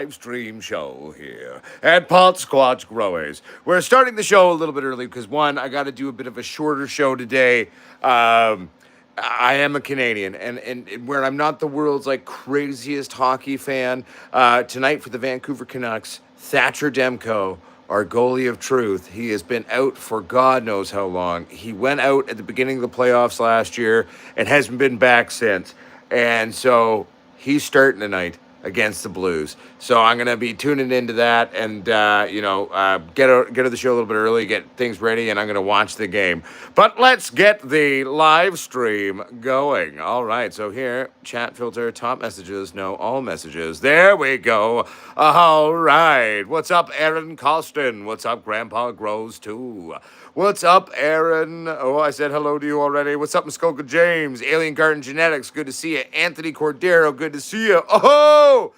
Live stream show here at Potsquatch Growers. We're starting the show a little bit early because one, I got to do a bit of a shorter show today. I am a Canadian, and where I'm not the world's like craziest hockey fan. Tonight for the Vancouver Canucks, Thatcher Demko, our goalie of truth. He has been out for God knows how long. He went out at the beginning of the playoffs last year and hasn't been back since. And so he's starting tonight against the Blues. So I'm going to be tuning into that and, get out of the show a little bit early, get things ready, and I'm going to watch the game. But let's get the live stream going. All right, so here, chat filter, top messages, no, all messages. There we go. All right. What's up, Aaron Costin? What's up, Grandpa Grows too? What's up, Aaron? Oh, I said hello to you already. What's up, Muskoka James? Alien Garden Genetics, good to see you. Anthony Cordero, good to see you. Oh,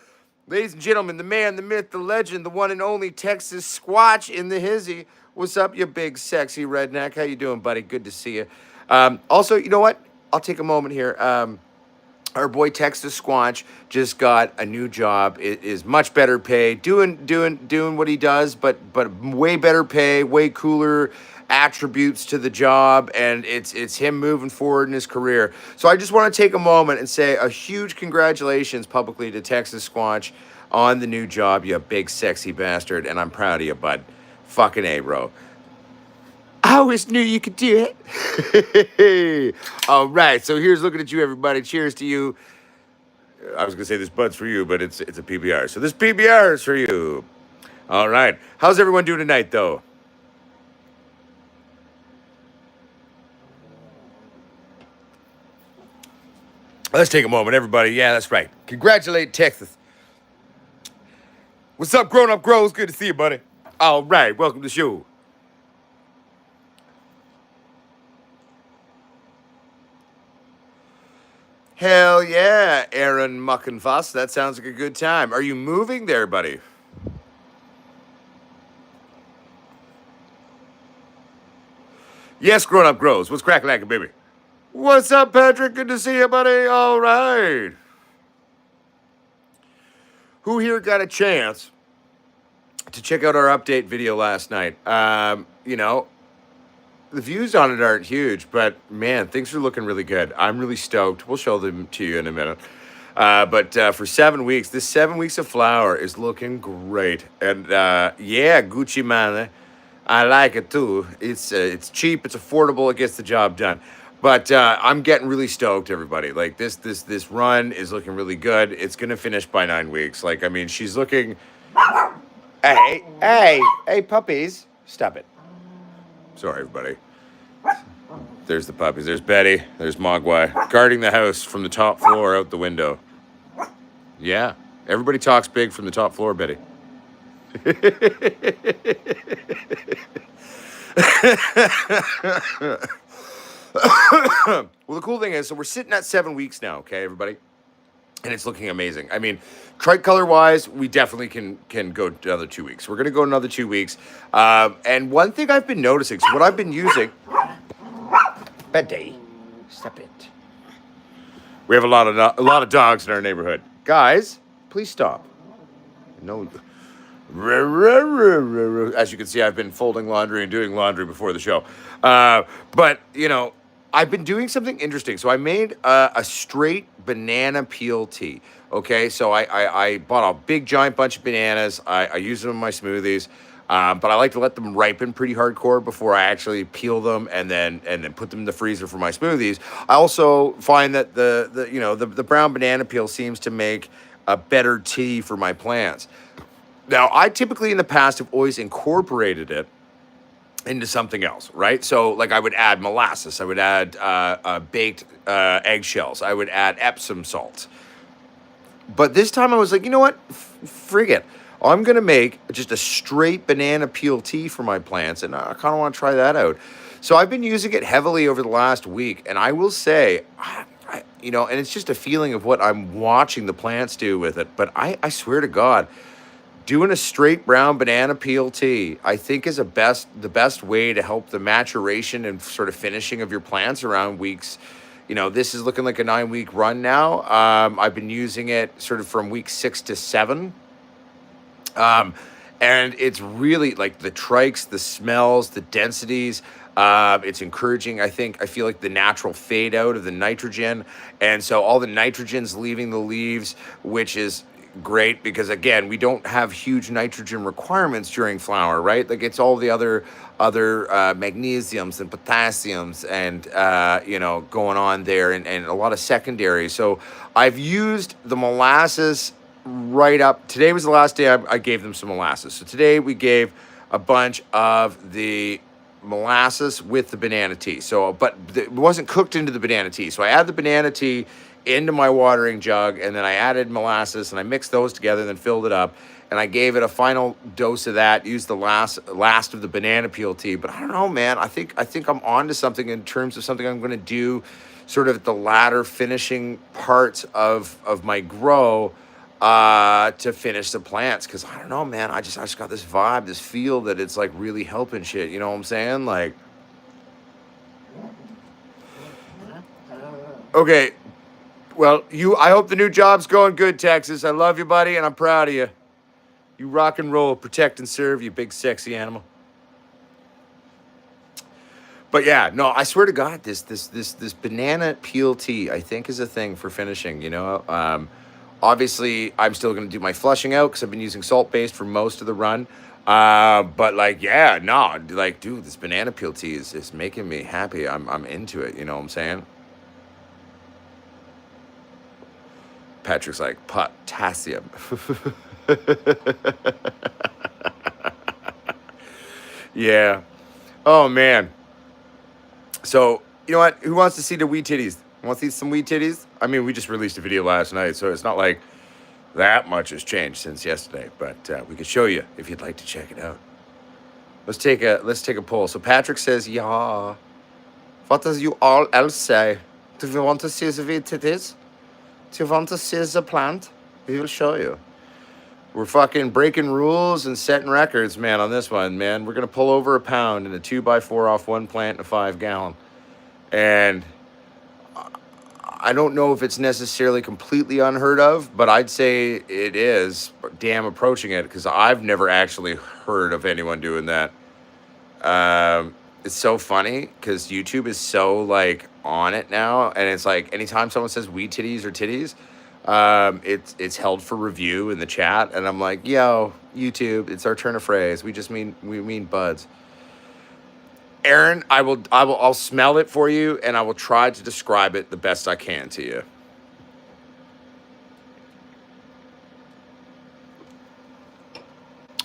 ladies and gentlemen, the man, the myth, the legend, the one and only Texas Squatch in the hizzy. What's up, you big, sexy redneck? How you doing, buddy? Good to see you. Also, you know what? I'll take a moment here. Our boy Texas Squatch just got a new job. It is much better pay, doing what he does, but way better pay, way cooler attributes to the job, and it's him moving forward in his career. So I just want to take a moment and say a huge congratulations publicly to Texas Squatch on the new job, you big sexy bastard, and I'm proud of you, bud. Fucking A, bro. I always knew you could do it. All right, so here's looking at you, everybody. Cheers to you. I was gonna say this bud's for you, but it's a PBR. So this PBR is for you. All right. How's everyone doing tonight, though? Let's take a moment, everybody. Yeah, that's right. Congratulate Texas. What's up, Grown Up Grows? Good to see you, buddy. All right, welcome to the show. Hell yeah, Aaron Muckenfuss. That sounds like a good time. Are you moving there, buddy? Yes, Grown Up Grows. What's cracking like baby? What's up, Patrick? Good to see you, buddy. All right. Who here got a chance to check out our update video last night? The views on it aren't huge, but man, things are looking really good. I'm really stoked. We'll show them to you in a minute. But for 7 weeks, this 7 weeks of flower is looking great. And yeah, Gucci man, I like it too. It's cheap, it's affordable, it gets the job done. But I'm getting really stoked, everybody. Like this run is looking really good. It's gonna finish by 9 weeks. Like, I mean, she's looking. Hey, puppies, stop it. Sorry, everybody. There's the puppies. There's Betty. There's Mogwai. Guarding the house from the top floor out the window. Yeah. Everybody talks big from the top floor, Betty. Well, the cool thing is, so we're sitting at 7 weeks now, okay, everybody? And it's looking amazing. I mean, tricolor wise, we definitely can go another 2 weeks. We're gonna go another 2 weeks. And one thing I've been noticing, so what I've been using, Betty, stop it. We have a lot of dogs in our neighborhood. Guys, please stop. No. As you can see, I've been folding laundry and doing laundry before the show. But I've been doing something interesting. So I made a straight banana peel tea. Okay, so I bought a big giant bunch of bananas. I use them in my smoothies, but I like to let them ripen pretty hardcore before I actually peel them and then put them in the freezer for my smoothies. I also find that the brown banana peel seems to make a better tea for my plants. Now, I typically in the past have always incorporated it into something else, right? So, like, I would add molasses, I would add baked eggshells, I would add Epsom salts. But this time I was like, you know what? Frig it. I'm going to make just a straight banana peel tea for my plants, and I kind of want to try that out. So I've been using it heavily over the last week, and I will say, and it's just a feeling of what I'm watching the plants do with it, but I swear to God, doing a straight brown banana peel tea, I think is the best way to help the maturation and sort of finishing of your plants around weeks. This is looking like a 9 week run now. I've been using it sort of from week 6 to 7. Um, and it's really like the trikes, the smells, the densities. It's encouraging. I feel like the natural fade out of the nitrogen. And so all the nitrogen's leaving the leaves, which is great because again, we don't have huge nitrogen requirements during flower, right? Like it's all the other magnesiums and potassiums and going on there and a lot of secondary. So I've used the molasses right up. Today was the last day I gave them some molasses. So today we gave a bunch of the molasses with the banana tea. So, but it wasn't cooked into the banana tea. So I add the banana tea into my watering jug, and then I added molasses, and I mixed those together, and then filled it up, and I gave it a final dose of that. Used the last of the banana peel tea. But I don't know, man. I think I'm onto something in terms of something I'm going to do, sort of at the latter finishing parts of my grow to finish the plants, because I don't know, man. I just got this vibe, this feel that it's like really helping shit. You know what I'm saying? Like, okay, well, I hope the new job's going good, Texas. I love you, buddy, and I'm proud of you. You rock and roll, protect and serve, you big sexy animal. But yeah, no, I swear to God, this banana peel tea, I think, is a thing for finishing. Obviously, I'm still going to do my flushing out because I've been using salt based for most of the run. But like, yeah, no, like, dude, this banana peel tea is making me happy. I'm into it. You know what I'm saying? Patrick's like, potassium. Yeah. Oh man. So, you know what? Who wants to see the wee titties? Want to see some wee titties? I mean, we just released a video last night, so it's not like that much has changed since yesterday. But we could show you if you'd like to check it out. Let's take a poll. So Patrick says, "Yeah." What does you all else say? Do you want to see the wee titties? Do you want to see the plant? We will show you. We're fucking breaking rules and setting records, man, on this one, man. We're going to pull over a pound in a 2x4 off one plant in a 5-gallon. And I don't know if it's necessarily completely unheard of, but I'd say it is damn approaching it because I've never actually heard of anyone doing that. It's so funny because YouTube is so like on it now. And it's like anytime someone says wee titties or titties, it's held for review in the chat, and I'm like, yo, YouTube, it's our turn of phrase. We mean buds. Aaron, I'll smell it for you, and I will try to describe it the best I can to you.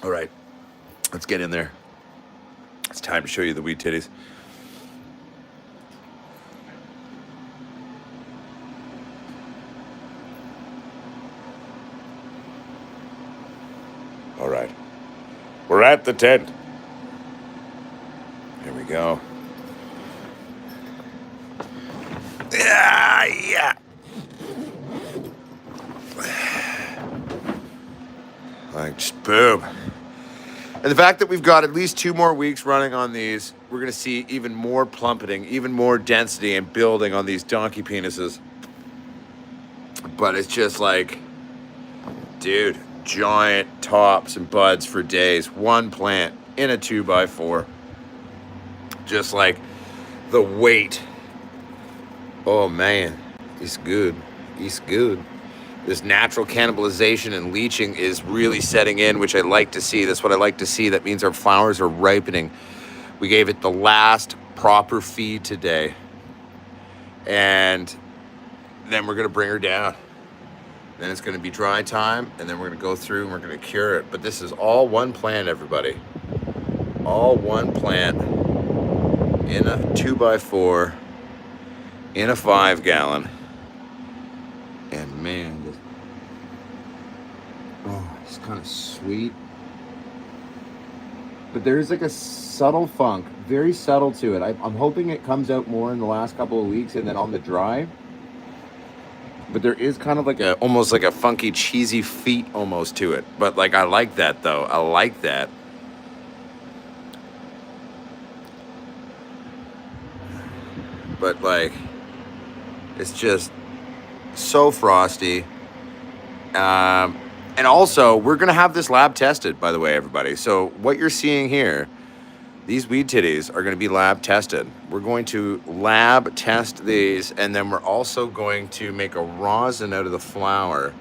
All right, let's get in there. It's time to show you the wee titties. All right. We're at the tent. Here we go. Yeah. Like, just boom. And the fact that we've got at least 2 more weeks running on these, we're going to see even more plummeting, even more density and building on these donkey penises. But it's just like, dude, giant tops and buds for days. One plant in a 2x4. Just like the weight. Oh man, it's good. It's good. This natural cannibalization and leaching is really setting in, which I like to see. That's what I like to see. That means our flowers are ripening. We gave it the last proper feed today. And then we're going to bring her down. Then it's going to be dry time, and then we're going to go through and we're going to cure it. But this is all one plant, everybody. All one plant in a 2x4 in a 5-gallon. And man, it's kind of sweet. But there's like a subtle funk, very subtle to it. I'm hoping it comes out more in the last couple of weeks and then on the dry. But there is kind of like almost like a funky, cheesy feet almost to it. But like, I like that though. I like that. But like, it's just so frosty. And also, we're going to have this lab tested, by the way, everybody. So what you're seeing here, these weed titties are going to be lab tested. We're going to lab test these, and then we're also going to make a rosin out of the flower.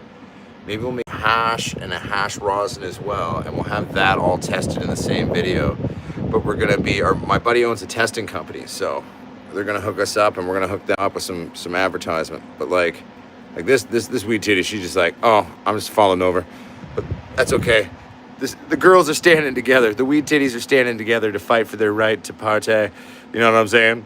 Maybe we'll make hash and a hash rosin as well, and we'll have that all tested in the same video. But we're going to be, my buddy owns a testing company, so they're going to hook us up, and we're going to hook them up with some advertisement. But like this weed titty, she's just like, oh, I'm just falling over. But that's okay. The girls are standing together. The weed titties are standing together to fight for their right to partay. You know what I'm saying?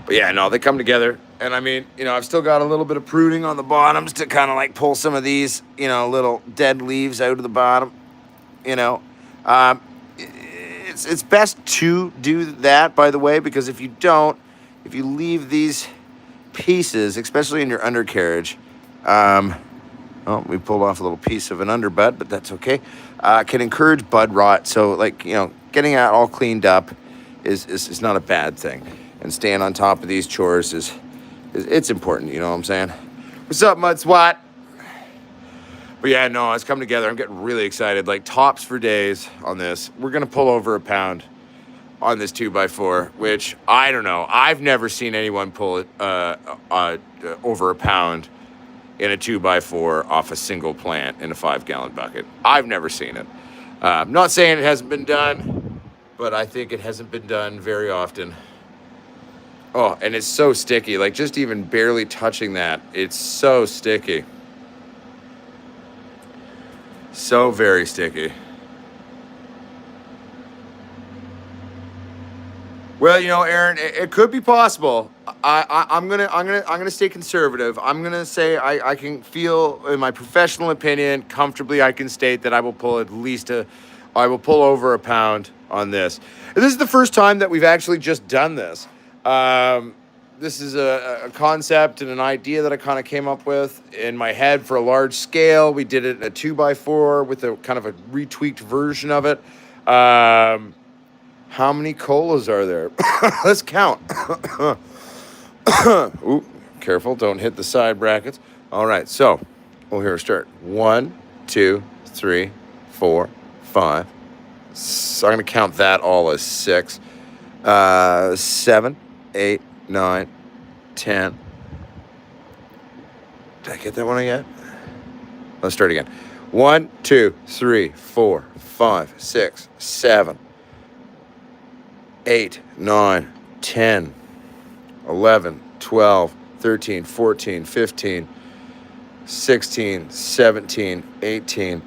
But yeah, no, they come together. And I mean, you know, I've still got a little bit of pruning on the bottoms to kind of like pull some of these, you know, little dead leaves out of the bottom. You know, it's best to do that, by the way, because if you don't, if you leave these pieces, especially in your undercarriage, oh, we pulled off a little piece of an underbud, but that's okay, can encourage bud rot. So like, you know, getting that all cleaned up is not a bad thing. And staying on top of these chores is it's important, you know what I'm saying? What's up, Mud Swat? But yeah, no, it's come together. I'm getting really excited. Like tops for days on this. We're gonna pull over a pound on this 2x4, which I don't know. I've never seen anyone pull it over a pound in a 2x4 off a single plant in a 5-gallon bucket. I've never seen it. I'm not saying it hasn't been done, but I think it hasn't been done very often. Oh, and it's so sticky. Like just even barely touching that, it's so sticky. So very sticky. Well, you know, Aaron, it could be possible. I'm gonna stay conservative. I'm gonna say I can feel, in my professional opinion, comfortably I can state that I will pull over a pound on this. And this is the first time that we've actually just done this. This is a concept and an idea that I kind of came up with in my head for a large scale. We did it in a 2x4 with a kind of a retweaked version of it. How many colas are there? Let's count. Ooh, careful, don't hit the side brackets. All right, so we'll hear a start. 1, 2, 3, 4, 5. So I'm going to count that all as 6. 7, 8, 9, 10. Did I get that one again? Let's start again. 1, 2, 3, 4, 5, 6, 7, 8, 9, 10, 11, 12, 13, 14, 15, 16, 17, 18,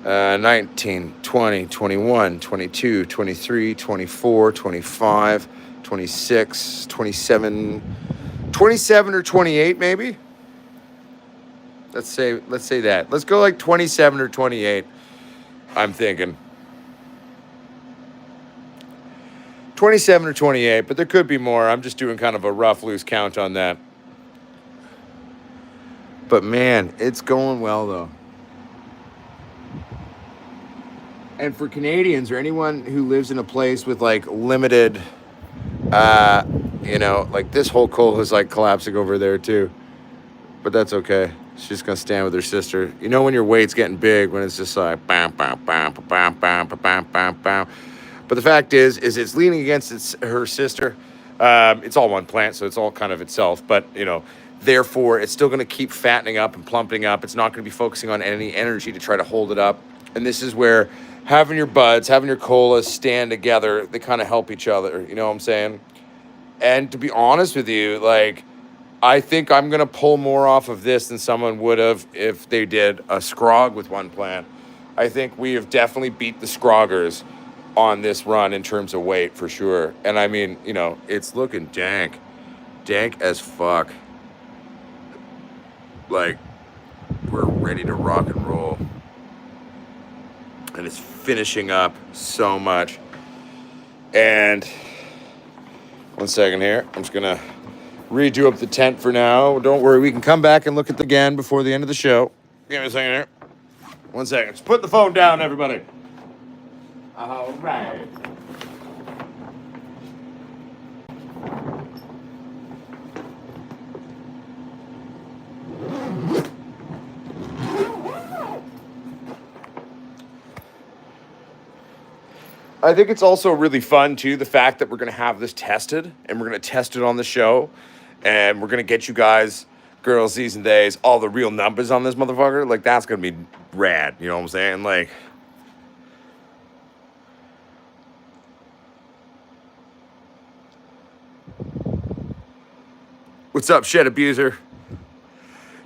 19, 20, 21, 22, 23, 24, 25, 26, 27 or 28 maybe? Let's say that. Let's go like 27 or 28, I'm thinking. 27 or 28, but there could be more. I'm just doing kind of a rough, loose count on that. But man, it's going well though. And for Canadians or anyone who lives in a place with like limited, you know, like this whole coal is like collapsing over there too. But that's okay. She's just gonna stand with her sister. You know when your weight's getting big, when it's just like bam, bam, bam, bam, bam, bam, bam, bam. But the fact is it's leaning against her sister. It's all one plant, so it's all kind of itself. But, you know, therefore, it's still going to keep fattening up and plumping up. It's not going to be focusing on any energy to try to hold it up. And this is where having your buds, having your colas stand together, they kind of help each other. You know what I'm saying? And to be honest with you, like, I think I'm going to pull more off of this than someone would have if they did a scrog with one plant. I think we have definitely beat the scroggers on this run in terms of weight for sure. And I mean, you know, it's looking dank as fuck. Like we're ready to rock and roll, and it's finishing up so much. And one second here, I'm just gonna redo up the tent for now. Don't worry, we can come back and look at it again before the end of the show. Give me a second here. 1 second. Just put the phone down, everybody. All right. I think it's also really fun too, the fact that we're gonna have this tested and we're gonna test it on the show, and we're gonna get you guys, girls, these and days, all the real numbers on this motherfucker. Like that's gonna be rad. You know what I'm saying? Like, what's up, Shed Abuser?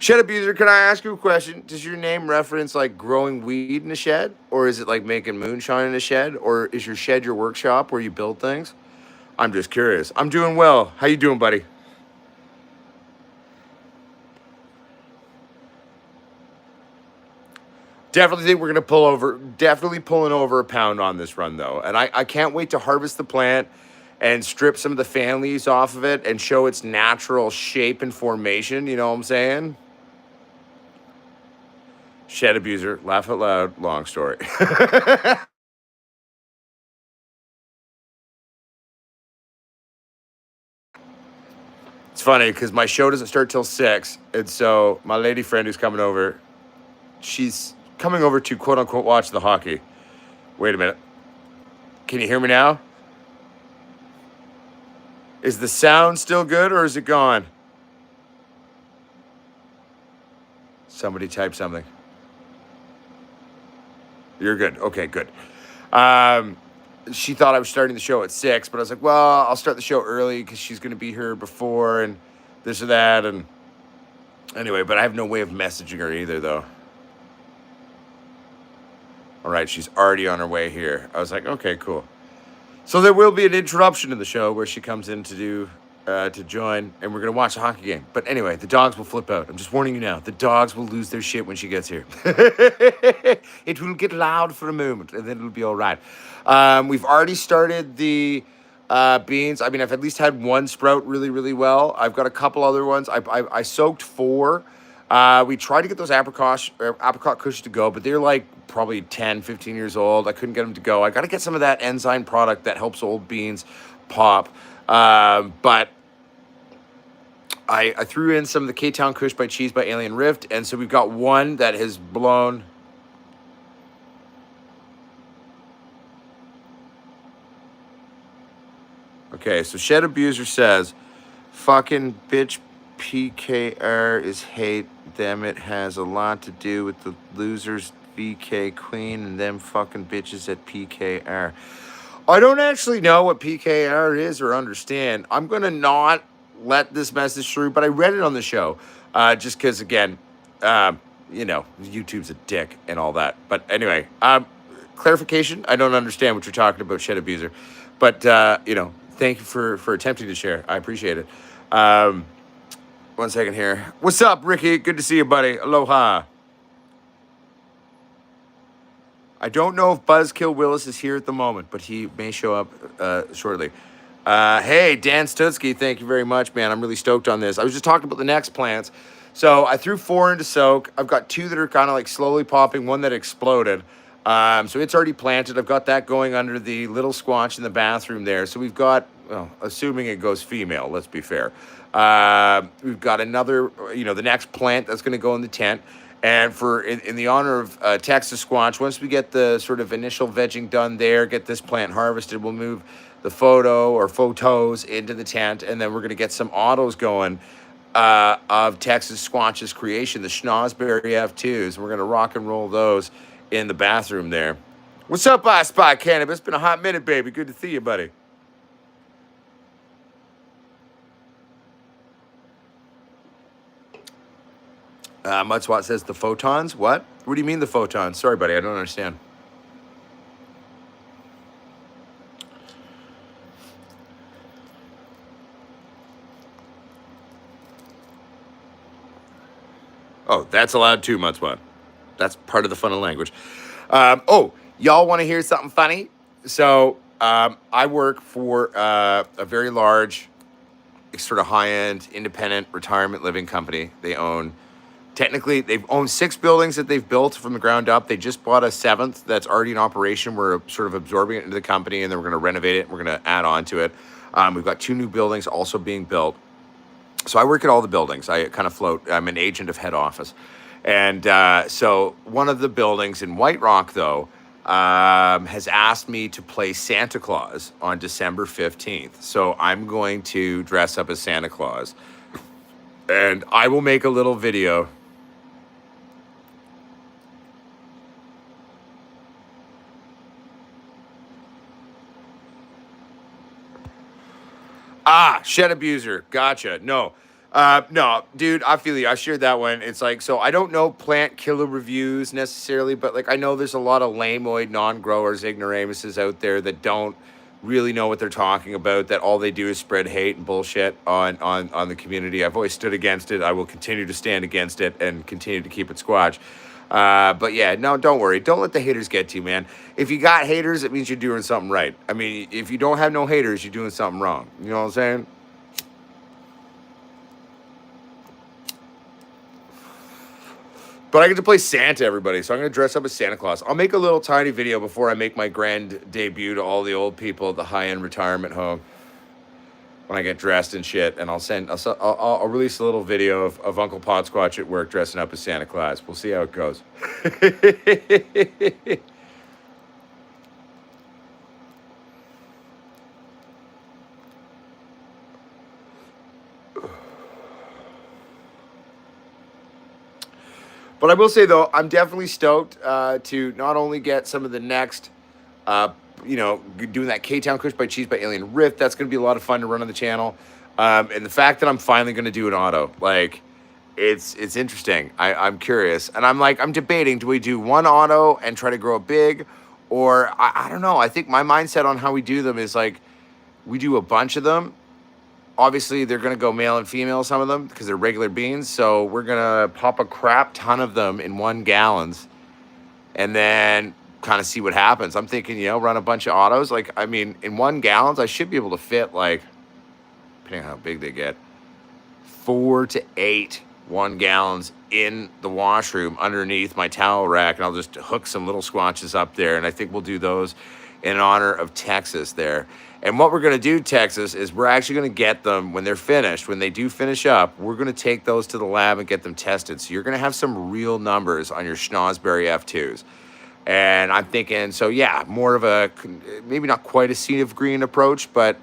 Shed Abuser, can I ask you a question? Does your name reference like growing weed in a shed? Or is it like making moonshine in a shed? Or is your shed your workshop where you build things? I'm just curious. I'm doing well. How you doing, buddy? Definitely think we're gonna pull over. Definitely pulling over a pound on this run though, and I can't wait to harvest the plant and strip some of the fan leaves off of it and show its natural shape and formation. You know what I'm saying? Shed Abuser, laugh out loud. Long story. It's funny because my show doesn't start till 6, and so my lady friend who's coming over, she's coming over to quote unquote watch the hockey. Wait a minute. Can you hear me now? Is the sound still good or is it gone? Somebody type something. You're good. Okay, good. Um, she thought I was starting the show at 6, but I was like, well, I'll start the show early because she's going to be here before and this or that. And anyway, but I have no way of messaging her either, though. All right, she's already on her way here. I was like, okay, cool. So there will be an interruption in the show where she comes in to join, and we're gonna watch a hockey game. But anyway, the dogs will flip out. I'm just warning you now. The dogs will lose their shit when she gets here. It will get loud for a moment, and then it'll be all right. We've already started the beans. I mean, I've at least had one sprout really, really well. I've got a couple other ones. I soaked 4. We tried to get those apricot cushions to go, but they're like probably 10, 15 years old. I couldn't get them to go. I got to get some of that enzyme product that helps old beans pop. But I threw in some of the K-Town Kush by Cheese by Alien Rift, and so we've got one that has blown. Okay, so Shed Abuser says, fucking bitch PKR is hate them. It has a lot to do with the losers VK Queen and them fucking bitches at PKR. I don't actually know what PKR is or understand. I'm going to not let this message through, but I read it on the show just because, again, YouTube's a dick and all that. But anyway, clarification, I don't understand what you're talking about, Shed Abuser. But, thank you for attempting to share. I appreciate it. 1 second here. What's up, Ricky? Good to see you, buddy. Aloha. I don't know if Buzzkill Willis is here at the moment, but he may show up shortly. Hey, Dan Stutzky, thank you very much, man. I'm really stoked on this. I was just talking about the next plants. So I threw 4 into soak. I've got 2 that are kind of like slowly popping, one that exploded. So it's already planted. I've got that going under the little squatch in the bathroom there. So we've got, well, assuming it goes female, let's be fair. We've got another, the next plant that's going to go in the tent. And in the honor of Texas Squatch, once we get the sort of initial vegging done there, get this plant harvested, we'll move the photos into the tent, and then we're going to get some autos going of Texas Squatch's creation, the Schnozberry F2s. We're going to rock and roll those in the bathroom there. What's up, I Spy Cannabis? Been a hot minute, baby. Good to see you, buddy. Mudswat says the photons. What? What do you mean the photons? Sorry, buddy. I don't understand. Oh, that's allowed too, Mudswat. That's part of the fun of language. Y'all want to hear something funny? So I work for a very large, sort of high-end, independent retirement living company. They've owned 6 buildings that they've built from the ground up. They just bought a 7th that's already in operation. We're sort of absorbing it into the company, and then we're going to renovate it. We're going to add on to it. We've got 2 new buildings also being built. So I work at all the buildings. I kind of float. I'm an agent of head office. And so one of the buildings in White Rock, though, has asked me to play Santa Claus on December 15th. So I'm going to dress up as Santa Claus, and I will make a little video. Ah, Shed Abuser. Gotcha. No, dude, I feel you. I shared that one. It's like, so I don't know plant killer reviews necessarily, but like I know there's a lot of lameoid non-growers, ignoramuses out there that don't really know what they're talking about, that all they do is spread hate and bullshit on the community. I've always stood against it. I will continue to stand against it and continue to keep it squatch. But yeah, no, don't worry. Don't let the haters get to you, man. If you got haters, it means you're doing something right. I mean, if you don't have no haters, you're doing something wrong. You know what I'm saying? But I get to play Santa, everybody. So I'm going to dress up as Santa Claus. I'll make a little tiny video before I make my grand debut to all the old people at the high-end retirement home when I get dressed and shit. And I'll release a little video of Uncle Potsquatch at work dressing up as Santa Claus. We'll see how it goes. But I will say, though, I'm definitely stoked to not only get some of the next, uh, doing that K-Town Kush by Cheese by Alien Rift. That's going to be a lot of fun to run on the channel. And the fact that I'm finally going to do an auto, like, it's interesting. I'm curious. And I'm debating, do we do one auto and try to grow it big? Or, I don't know. I think my mindset on how we do them is, like, we do a bunch of them. Obviously, they're going to go male and female, some of them, because they're regular beans. So we're going to pop a crap ton of them in 1 gallons and then kind of see what happens. I'm thinking, run a bunch of autos. Like, I mean, in 1 gallons, I should be able to fit, like, depending on how big they get, 4 to 8 1 gallons in the washroom underneath my towel rack. And I'll just hook some little squatches up there. And I think we'll do those in honor of Texas there. And what we're going to do, Texas, is we're actually going to get them when they're finished. When they do finish up, we're going to take those to the lab and get them tested. So you're going to have some real numbers on your Schnozberry F2s. And I'm thinking, so yeah, more of a, maybe not quite a sea of green approach, but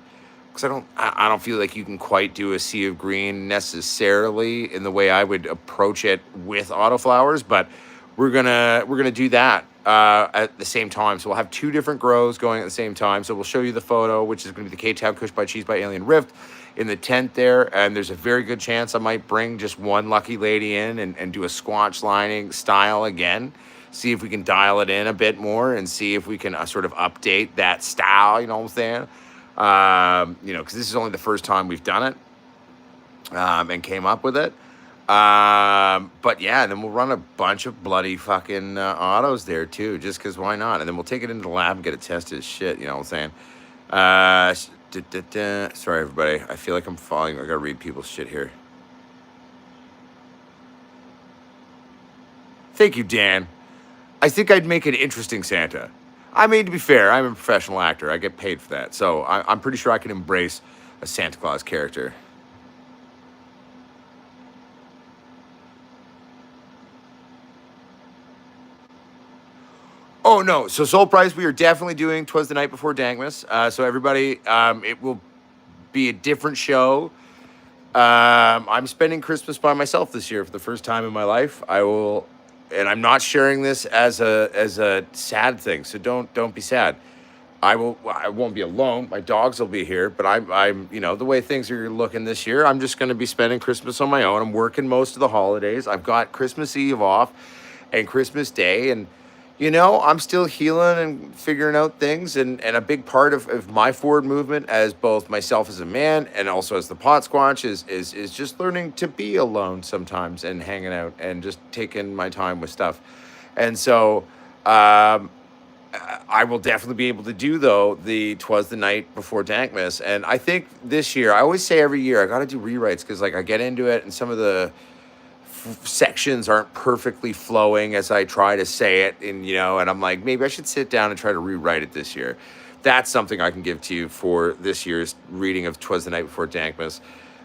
because I don't feel like you can quite do a sea of green necessarily in the way I would approach it with autoflowers, but we're gonna do that at the same time. So we'll have 2 different grows going at the same time. So we'll show you the photo, which is going to be the K-Town Kush by Cheese by Alien Rift in the tent there. And there's a very good chance I might bring just one lucky lady in and do a squatch lining style again. See if we can dial it in a bit more and see if we can sort of update that style, you know what I'm saying? Because this is only the first time we've done it and came up with it. But yeah, and then we'll run a bunch of bloody fucking autos there too, just because why not? And then we'll take it into the lab and get it tested as shit, you know what I'm saying? Sorry, everybody. I feel like I'm falling. I gotta read people's shit here. Thank you, Dan. I think I'd make an interesting Santa. I mean, to be fair, I'm a professional actor. I get paid for that. So I'm pretty sure I can embrace a Santa Claus character. Oh, no. So Soul Price, we are definitely doing 'Twas the Night Before Dankmas. So everybody, it will be a different show. I'm spending Christmas by myself this year for the first time in my life. I will, and I'm not sharing this as a sad thing. So don't be sad. I won't be alone. My dogs will be here, but I'm the way things are looking this year, I'm just going to be spending Christmas on my own. I'm working most of the holidays. I've got Christmas Eve off and Christmas Day, and I'm still healing and figuring out things, and a big part of my forward movement as both myself as a man and also as the Potsquatch is just learning to be alone sometimes and hanging out and just taking my time with stuff. And so I will definitely be able to do, though, the 'Twas the Night Before Dankmas. And I think this year, I always say every year, I got to do rewrites because, like, I get into it and some of the sections aren't perfectly flowing as I try to say it. And I'm like, maybe I should sit down and try to rewrite it this year. That's something I can give to you for this year's reading of 'Twas the Night Before Dankmas.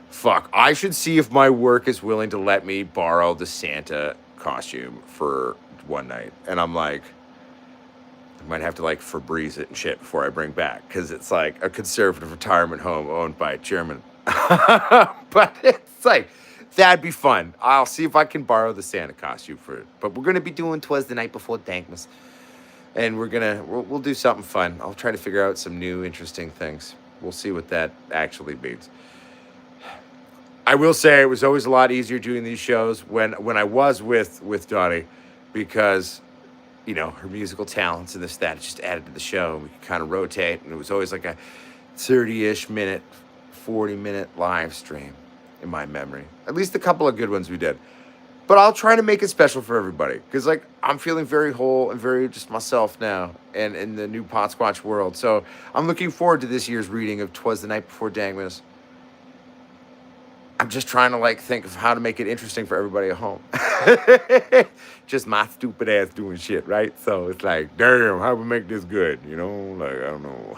Fuck, I should see if my work is willing to let me borrow the Santa costume for one night. And I'm like, I might have to like Febreze it and shit before I bring back, because it's like a conservative retirement home owned by a German. But it's like, that'd be fun. I'll see if I can borrow the Santa costume for it. But we're gonna be doing "Twas the Night Before Dankmas," and we'll do something fun. I'll try to figure out some new interesting things. We'll see what that actually means. I will say it was always a lot easier doing these shows when I was with Donnie, because her musical talents and this that just added to the show. And we could kind of rotate, and it was always like a 30-ish minute, 40-minute live stream in my memory. At least a couple of good ones we did. But I'll try to make it special for everybody, because like I'm feeling very whole and very just myself now, and in the new Potsquatch world. So I'm looking forward to this year's reading of "Twas the Night Before Dangmas." I'm just trying to like think of how to make it interesting for everybody at home. Just my stupid ass doing shit, right? So it's like, damn, how do we make this good? Like, I don't know.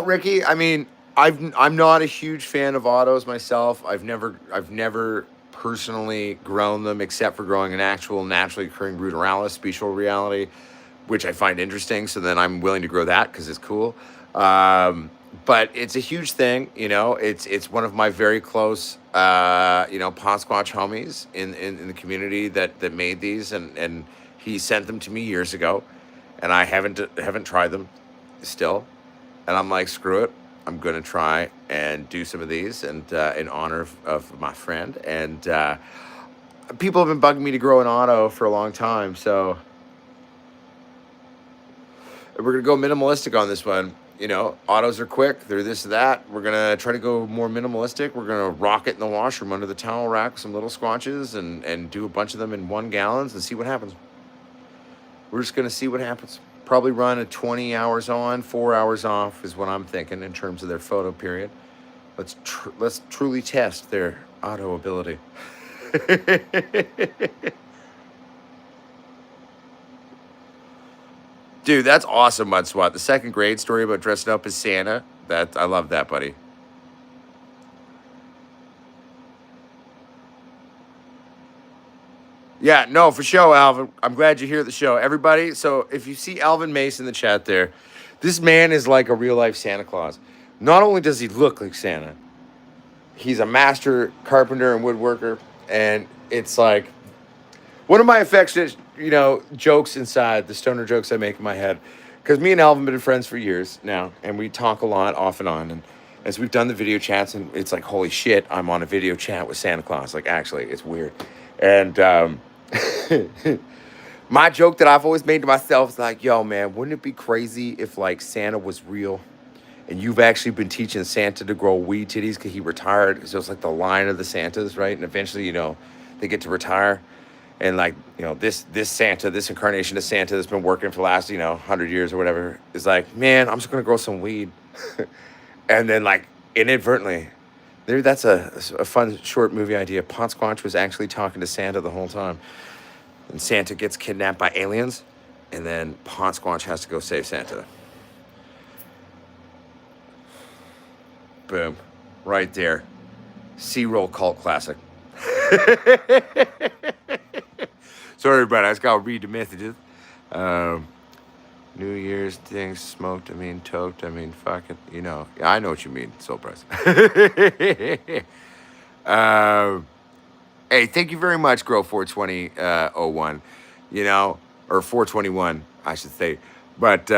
Ricky, I mean, I'm not a huge fan of autos myself. I've never personally grown them, except for growing an actual naturally occurring ruderalis special reality, which I find interesting. So then I'm willing to grow that because it's cool. But it's a huge thing. It's one of my very close Potsquatch homies in the community that made these, and he sent them to me years ago, and I haven't tried them still. And I'm like, screw it. I'm going to try and do some of these, and in honor of my friend. And people have been bugging me to grow an auto for a long time. So we're going to go minimalistic on this one. Autos are quick. They're this or that. We're going to try to go more minimalistic. We're going to rock it in the washroom under the towel rack, some little squatches, and do a bunch of them in 1 gallons and see what happens. We're just going to see what happens. Probably run a 20 hours on, 4 hours off is what I'm thinking in terms of their photo period. Let's truly test their auto ability. Dude, that's awesome, Mud Swat. The second grade story about dressing up as Santa. I love that, buddy. Yeah, no, for sure, Alvin. I'm glad you're here at the show. Everybody, so if you see Alvin Mace in the chat there, this man is like a real-life Santa Claus. Not only does he look like Santa, he's a master carpenter and woodworker, and it's like one of my affectionate, jokes inside, the stoner jokes I make in my head, because me and Alvin have been friends for years now, and we talk a lot off and on, and as we've done the video chats, and it's like, holy shit, I'm on a video chat with Santa Claus. Like, actually, it's weird. And my joke that I've always made to myself is like, yo, man, wouldn't it be crazy if like Santa was real and you've actually been teaching Santa to grow weed titties because he retired? So it's like the line of the Santas, right? And eventually, they get to retire. And like, this Santa, this incarnation of Santa that's been working for the last, 100 years or whatever, is like, man, I'm just going to grow some weed. And then like inadvertently, that's a fun short movie idea. Potsquatch was actually talking to Santa the whole time. And Santa gets kidnapped by aliens. And then Potsquatch has to go save Santa. Boom. Right there. C-roll cult classic. Sorry, everybody. I just got to read the messages. New Year's things smoked. Toked. Fuck it. I know what you mean. Soul Press. Hey, thank you very much, Grow 42001. Or 421, I should say. But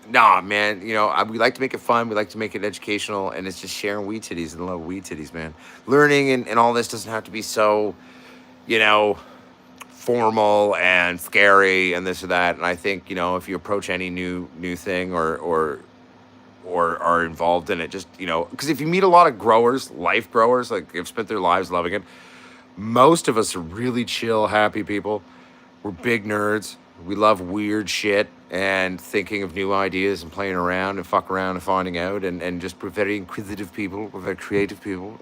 nah, man. We like to make it fun. We like to make it educational, and it's just sharing weed titties and love weed titties, man. Learning and all this doesn't have to be so, formal and scary and this or that. And I think, if you approach any new thing or are involved in it, just, because if you meet a lot of growers, life growers, like they've spent their lives loving it, most of us are really chill, happy people. We're big nerds. We love weird shit and thinking of new ideas and playing around and fuck around and finding out, and just we're very inquisitive people. We're very creative people,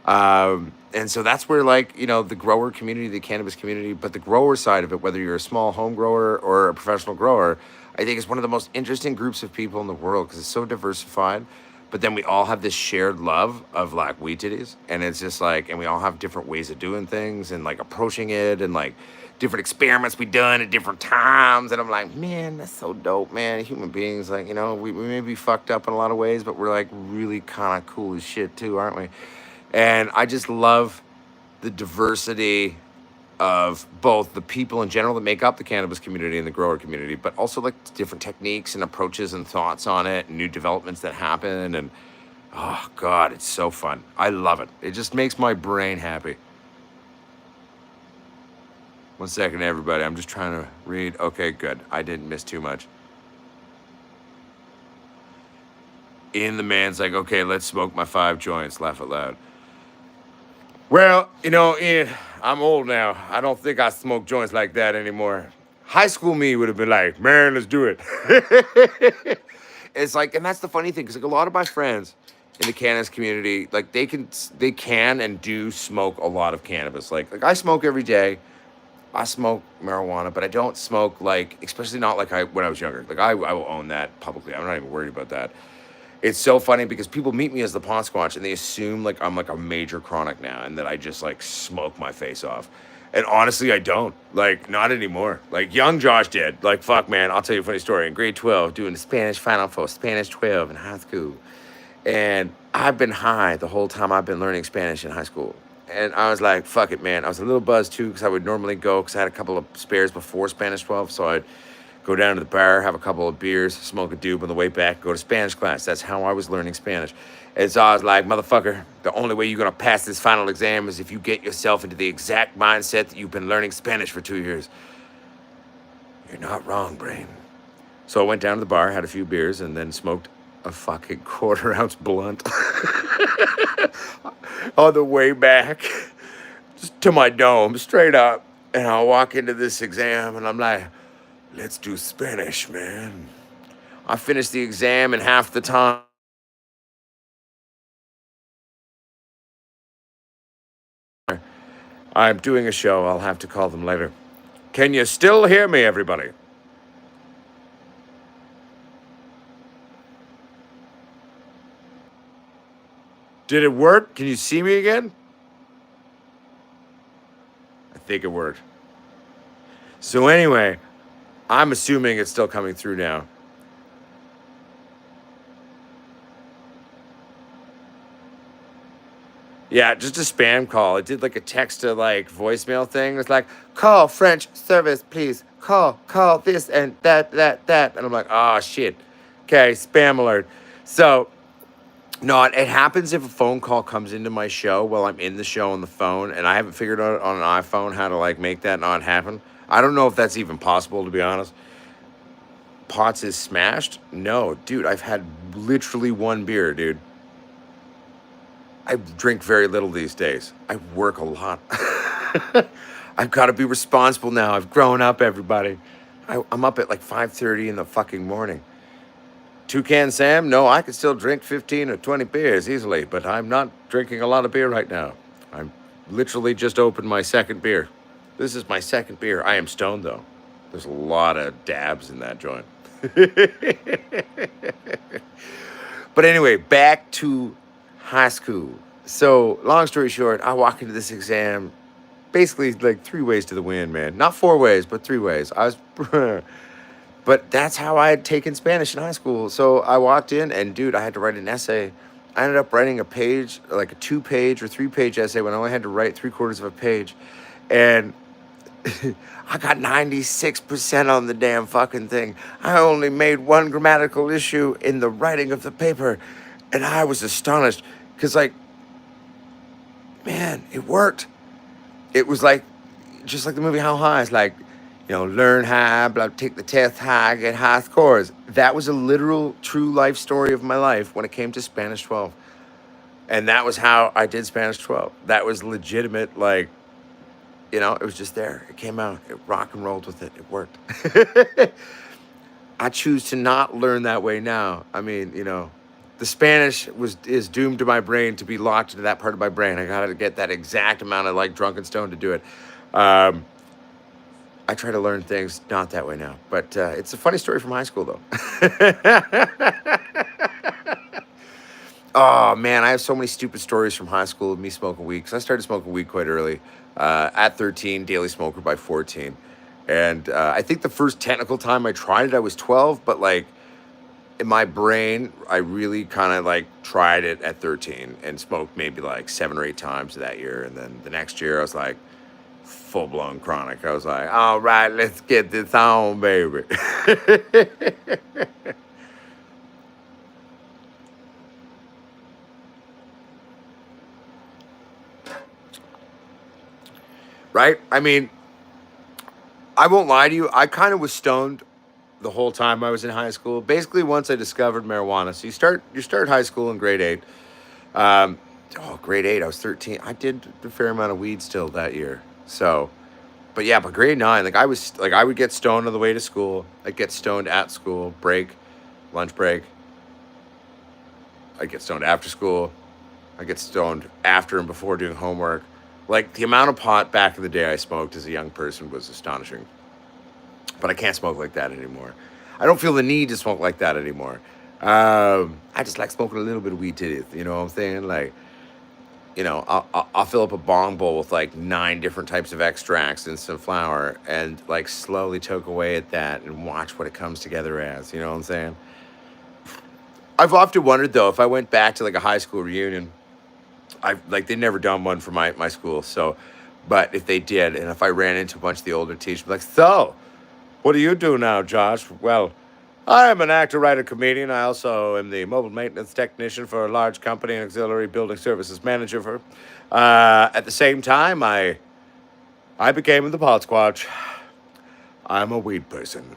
And so that's where, like, the grower community, the cannabis community, but the grower side of it, whether you're a small home grower or a professional grower, I think is one of the most interesting groups of people in the world because it's so diversified. But then we all have this shared love of like weed titties. And it's just like, and we all have different ways of doing things and like approaching it and like different experiments we done at different times. And I'm like, man, that's so dope, man. Human beings, like, we may be fucked up in a lot of ways, but we're like really kind of cool as shit too, aren't we? And I just love the diversity of both the people in general that make up the cannabis community and the grower community, but also like different techniques and approaches and thoughts on it and new developments that happen. And oh God, it's so fun. I love it. It just makes my brain happy. One second, everybody. I'm just trying to read. Okay, good. I didn't miss too much. Ian the man's like, okay, let's smoke my 5 joints. Laugh out loud. Well, Ian, I'm old now. I don't think I smoke joints like that anymore. High school me would have been like, man, let's do it. It's like, and that's the funny thing, because like a lot of my friends in the cannabis community, like they can and do smoke a lot of cannabis. Like I smoke every day. I smoke marijuana, but I don't smoke like, especially not like when I was younger. Like I will own that publicly. I'm not even worried about that. It's so funny because people meet me as the Potsquatch and they assume like I'm like a major chronic now and that I just like smoke my face off. And honestly, I don't. Like, not anymore. Like, young Josh did. Like, fuck, man, I'll tell you a funny story. In grade 12, doing the Spanish Final for Spanish 12 in high school. And I've been high the whole time I've been learning Spanish in high school. And I was like, fuck it, man. I was a little buzzed, too, because I would normally go, because I had a couple of spares before Spanish 12, so I'd go down to the bar, have a couple of beers, smoke a doob on the way back, go to Spanish class. That's how I was learning Spanish. And so I was like, motherfucker, the only way you're going to pass this final exam is if you get yourself into the exact mindset that you've been learning Spanish for 2 years. You're not wrong, brain. So I went down to the bar, had a few beers, and then smoked a fucking quarter-ounce blunt on the way back just to my dome, straight up. And I walk into this exam, and I'm like, let's do Spanish, man. I finished the exam in half the time. I'm doing a show. I'll have to call them later. Can you still hear me, everybody? Did it work? Can you see me again? I think it worked. So anyway, I'm assuming it's still coming through now. Yeah, just a spam call. It did like a text to like voicemail thing. It's like, call French service, please. Call this and that. And I'm like, oh shit. Okay, spam alert. So no, it happens if a phone call comes into my show while I'm in the show on the phone, and I haven't figured out on an iPhone how to like make that not happen. I don't know if that's even possible, to be honest. Pots is smashed? No, dude, I've had literally 1 beer, dude. I drink very little these days. I work a lot. I've got to be responsible now. I've grown up, everybody. I'm up at like 5:30 in the fucking morning. Toucan Sam? No, I could still drink 15 or 20 beers easily, but I'm not drinking a lot of beer right now. I'm literally just opened my 2nd beer. This is my 2nd beer. I am stoned, though. There's a lot of dabs in that joint. But anyway, back to high school. So, long story short, I walk into this exam basically like 3 ways to the wind, man. Not 4 ways, but 3 ways. But that's how I had taken Spanish in high school. So I walked in and, dude, I had to write an essay. I ended up writing a page, like a 2-page or 3-page essay when I only had to write 3/4 of a page. And I got 96% on the damn fucking thing. I only made 1 grammatical issue in the writing of the paper. And I was astonished because, like, man, it worked. It was like, just like the movie How High. It's like, learn high, blah, take the test high, get high scores. That was a literal, true life story of my life when it came to Spanish 12. And that was how I did Spanish 12. That was legitimate, like, it was just there. It came out. It rock and rolled with it. It worked. I choose to not learn that way now. I mean, the Spanish is doomed to my brain to be locked into that part of my brain. I got to get that exact amount of like drunken stone to do it. Um, I try to learn things not that way now, but it's a funny story from high school though. Oh man, I have so many stupid stories from high school of me smoking weed. Cause I started smoking weed quite early, at 13, daily smoker by 14, and I think the first technical time I tried it, I was 12. But like in my brain, I really kind of like tried it at 13 and smoked maybe like 7 or 8 times that year, and then the next year I was like full blown chronic. I was like, all right, let's get this on, baby. Right? I mean, I won't lie to you. I kind of was stoned the whole time I was in high school. Basically, once I discovered marijuana. So you start high school in grade eight. Um, grade eight. I was 13. I did a fair amount of weed still that year. So, but yeah, but grade nine, like I was like I would get stoned on the way to school. I'd get stoned at school, break, lunch break. I'd get stoned after school. I get stoned after and before doing homework. Like the amount of pot back in the day I smoked as a young person was astonishing. But I can't smoke like that anymore. I don't feel the need to smoke like that anymore. I just like smoking a little bit of weed titties. You know what I'm saying? Like, I'll fill up a bong bowl with like 9 different types of extracts and some flour, and like slowly choke away at that and watch what it comes together as. You know what I'm saying? I've often wondered though, if I went back to like a high school reunion, I like they'd never done one for my school. So, but if they did, and if I ran into a bunch of the older teachers, I'd be like, so, what do you do now, Josh? Well, I am an actor, writer, comedian. I also am the mobile maintenance technician for a large company and auxiliary building services manager for. At the same time, I became the Potsquatch. I'm a weed person.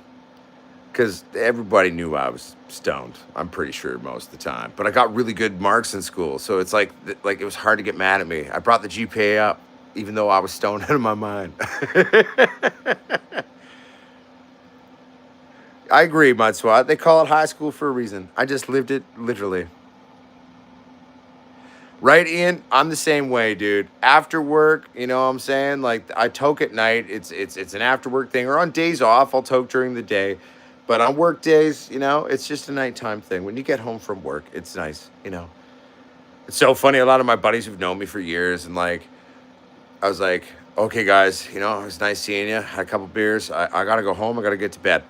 Because everybody knew I was stoned. I'm pretty sure most of the time. But I got really good marks in school, so it's like it was hard to get mad at me. I brought the GPA up, even though I was stoned out of my mind. I agree, Mud Swat. They call it high school for a reason. I just lived it literally. Right, Ian? I'm the same way, dude. After work, you know what I'm saying? Like I toke at night. It's an after work thing. Or on days off, I'll toke during the day. But on work days, it's just a nighttime thing. When you get home from work, it's nice. It's so funny. A lot of my buddies who've known me for years, and like, I was like, okay, guys, it was nice seeing you. Had a couple beers. I gotta go home. I gotta get to bed.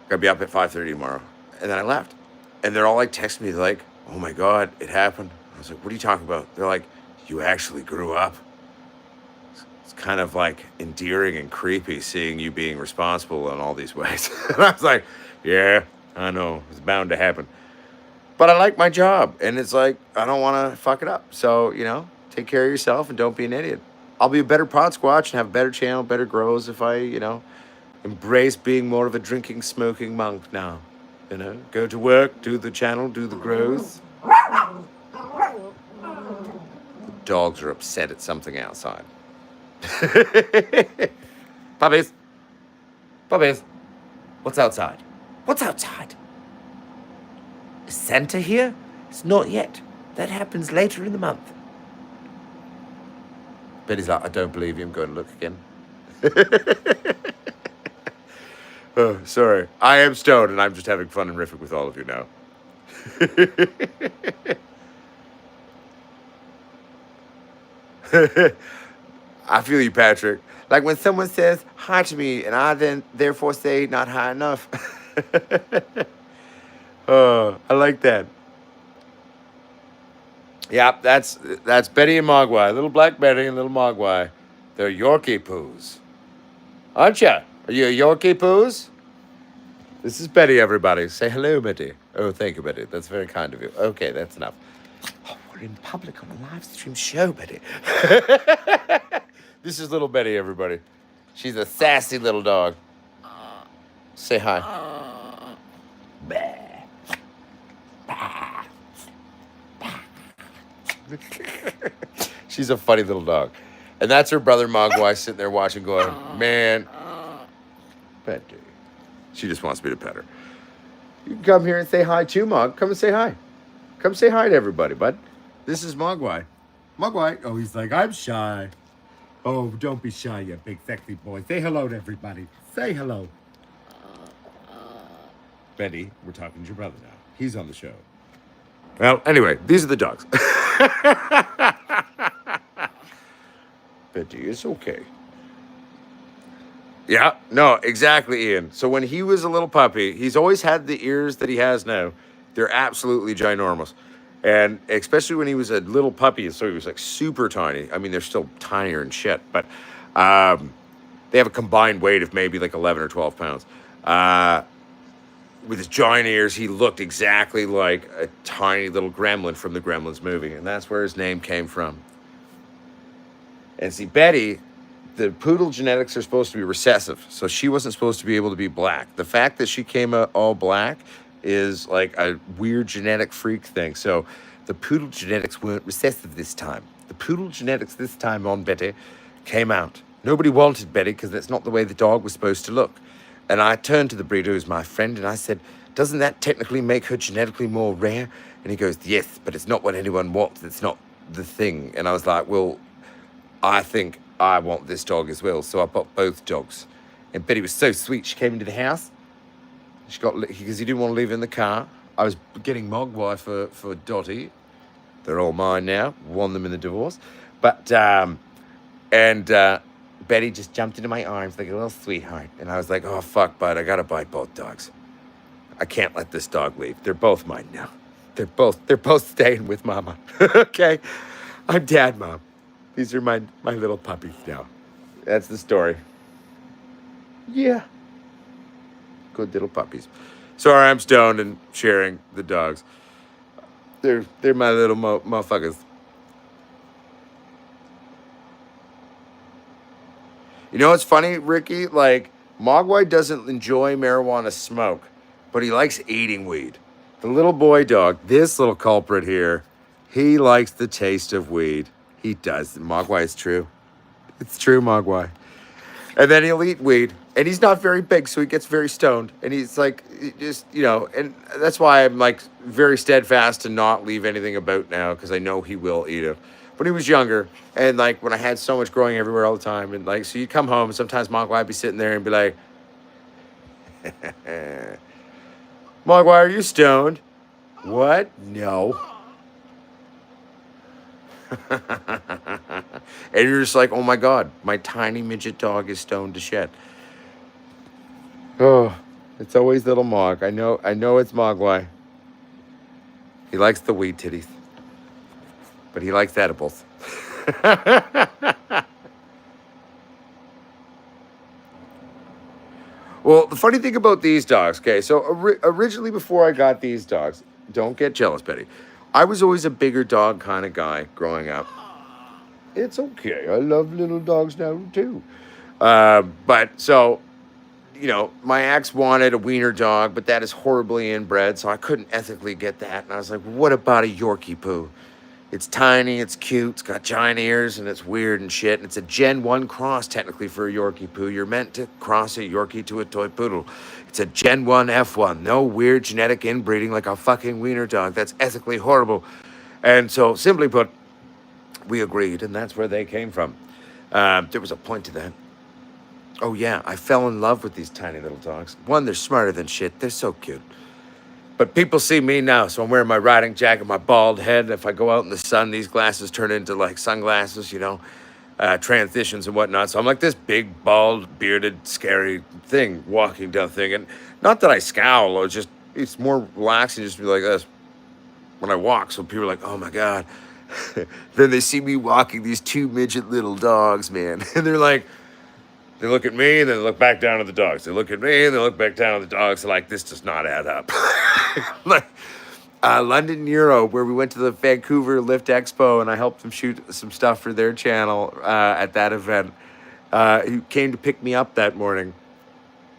Gotta be up at 5:30 tomorrow. And then I left. And they're all like texting me. They're like, oh my God, it happened. I was like, what are you talking about? They're like, you actually grew up. It's kind of like endearing and creepy seeing you being responsible in all these ways. And I was like, yeah, I know. It's bound to happen. But I like my job. And it's like, I don't want to fuck it up. So, take care of yourself and don't be an idiot. I'll be a better pod squatch and have a better channel, better grows if I, embrace being more of a drinking, smoking monk now. Go to work, do the channel, do the growth. The dogs are upset at something outside. Puppies. Puppies. What's outside? What's outside? Is Santa here? It's not yet. That happens later in the month. Betty's like, I don't believe you. I'm going to look again. Oh, sorry. I am stoned and I'm just having fun and riffing with all of you now. I feel you, Patrick. Like when someone says hi to me and I then therefore say not high enough. Oh, I like that. Yeah, that's Betty and Mogwai. Little black Betty and little Mogwai. They're Yorkie poos. Aren't ya? Are you a Yorkie poos? This is Betty, everybody. Say hello, Betty. Oh, thank you, Betty. That's very kind of you. Okay, that's enough. Oh, we're in public on a live stream show, Betty. This is little Betty, everybody. She's a sassy little dog. Say hi. She's a funny little dog. And that's her brother, Mogwai, sitting there watching, going, man, Betty. She just wants me to pet her. You can come here and say hi too, Mog. Come and say hi. Come say hi to everybody, bud. This is Mogwai. Mogwai. Oh, he's like, I'm shy. Oh, don't be shy, you big sexy boy. Say hello to everybody. Say hello. Betty, we're talking to your brother now. He's on the show. Well, anyway, these are the dogs. Betty, it's okay. Yeah, no, exactly, Ian. So when he was a little puppy, he's always had the ears that he has now. They're absolutely ginormous. And especially when he was a little puppy, so he was like super tiny. I mean, they're still tinier and shit, but they have a combined weight of maybe like 11 or 12 pounds. With his giant ears, he looked exactly like a tiny little gremlin from the Gremlins movie. And that's where his name came from. And see, Betty, the poodle genetics are supposed to be recessive, so she wasn't supposed to be able to be black. The fact that she came out all black is like a weird genetic freak thing. So the poodle genetics weren't recessive this time. The poodle genetics this time on Betty came out. Nobody wanted Betty because that's not the way the dog was supposed to look. And I turned to the breeder, who's my friend, and I said, doesn't that technically make her genetically more rare? And he goes, yes, but it's not what anyone wants. It's not the thing. And I was like, well, I think I want this dog as well. So I bought both dogs. And Betty was so sweet. She came into the house. She got, because he didn't want to leave in the car. I was getting Mogwai for Dottie. They're all mine now. Won them in the divorce. But, Betty just jumped into my arms like a little sweetheart. And I was like, oh, fuck, bud, I got to buy both dogs. I can't let this dog leave. They're both mine now. They're both staying with Mama. Okay? I'm Dad, Mom. These are my little puppies now. That's the story. Yeah. Good little puppies. Sorry, I'm stoned and sharing the dogs. They're my little motherfuckers. You know what's funny, Ricky? Like, Mogwai doesn't enjoy marijuana smoke, but he likes eating weed. The little boy dog, this little culprit here, he likes the taste of weed. He does. Mogwai is true. It's true, Mogwai. And then he'll eat weed. And he's not very big, so he gets very stoned. And he's like, just, and that's why I'm like very steadfast to not leave anything about now, because I know he will eat it. When he was younger, and like when I had so much growing everywhere all the time, and like, so you'd come home, and sometimes Mogwai would be sitting there and be like, Mogwai, are you stoned? What? No. And you're just like, oh my God, my tiny midget dog is stoned to shit. Oh, it's always little Mog. I know it's Mogwai. He likes the weed titties. But he likes edibles. Well, the funny thing about these dogs, okay, so originally before I got these dogs, don't get jealous, Betty. I was always a bigger dog kind of guy growing up. It's okay. I love little dogs now, too. But so, my ex wanted a wiener dog, but that is horribly inbred, so I couldn't ethically get that. And I was like, what about a Yorkie poo? It's tiny, it's cute, it's got giant ears, and it's weird and shit. And it's a Gen 1 cross, technically, for a Yorkie poo. You're meant to cross a Yorkie to a toy poodle. It's a Gen 1 F1. No weird genetic inbreeding like a fucking wiener dog. That's ethically horrible. And so, simply put, we agreed, and that's where they came from. There was a point to that. Oh, yeah, I fell in love with these tiny little dogs. One, they're smarter than shit. They're so cute. But people see me now, so I'm wearing my riding jacket, my bald head. If I go out in the sun, these glasses turn into like sunglasses, transitions and whatnot. So I'm like this big, bald, bearded, scary thing walking down the thing. And not that I scowl, or it's more relaxing just to be like this when I walk. So people are like, oh my God. Then they see me walking these two midget little dogs, man. And they're like, they look at me and then they look back down at the dogs. They look at me and they look back down at the dogs. They're like, this does not add up. Like London Euro, where we went to the Vancouver Lift Expo and I helped them shoot some stuff for their channel at that event. He came to pick me up that morning.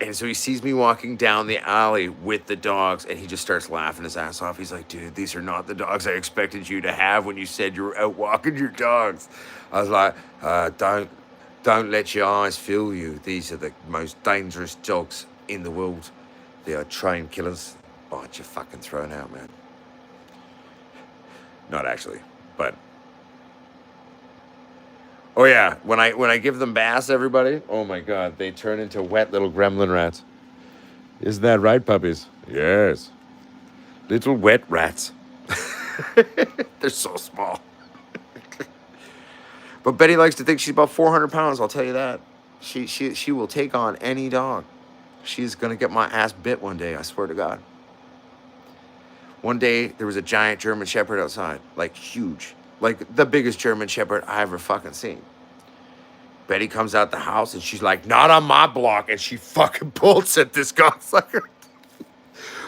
And so he sees me walking down the alley with the dogs and he just starts laughing his ass off. He's like, dude, these are not the dogs I expected you to have when you said you were out walking your dogs. I was like, don't let your eyes fool you. These are the most dangerous dogs in the world. They are trained killers. Bunch of fucking thrown out, man. Not actually, but oh yeah, when I give them baths, everybody, oh my god, they turn into wet little gremlin rats. Isn't that right, puppies? Yes, little wet rats. They're so small. But Betty likes to think she's about 400 pounds. I'll tell you that. She will take on any dog. She's gonna get my ass bit one day. I swear to God. One day there was a giant German Shepherd outside, like huge, like the biggest German Shepherd I ever fucking seen. Betty comes out the house and she's like, "Not on my block," and she fucking bolts at this cocksucker.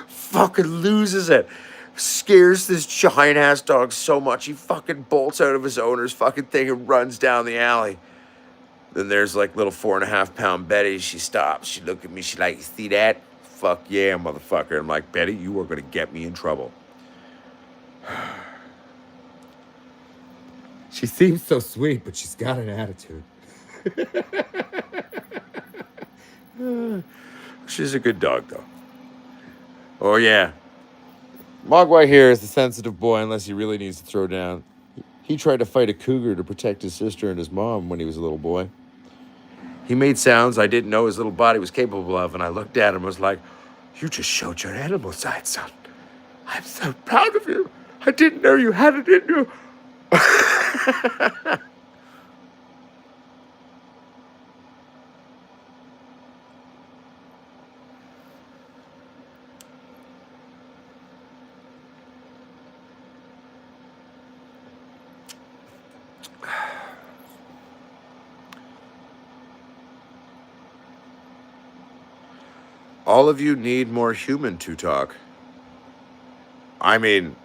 Fucking loses it. Scares this giant ass dog so much he fucking bolts out of his owner's fucking thing and runs down the alley. Then there's like little 4.5 pound Betty. She stops. She looked at me. She like, "You see that? Fuck yeah, motherfucker." I'm like, "Betty, you are gonna get me in trouble." She seems so sweet, but she's got an attitude. She's a good dog, though. Oh, yeah. Mogwai here is the sensitive boy unless he really needs to throw down. He tried to fight a cougar to protect his sister and his mom when he was a little boy. He made sounds I didn't know his little body was capable of, and I looked at him and was like, "You just showed your animal side, son. I'm so proud of you. I didn't know you had it in you." All of you need more human to talk. I mean,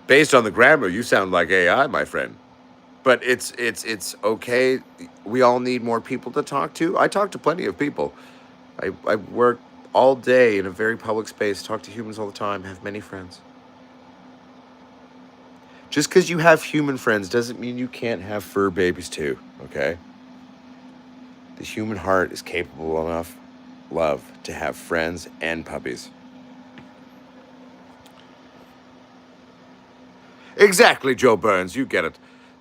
based on the grammar, you sound like AI, my friend. But it's okay. We all need more people to talk to. I talk to plenty of people. I work all day in a very public space, talk to humans all the time, have many friends. Just because you have human friends doesn't mean you can't have fur babies too, okay? The human heart is capable enough love to have friends and puppies. Exactly, Joe Burns, you get it.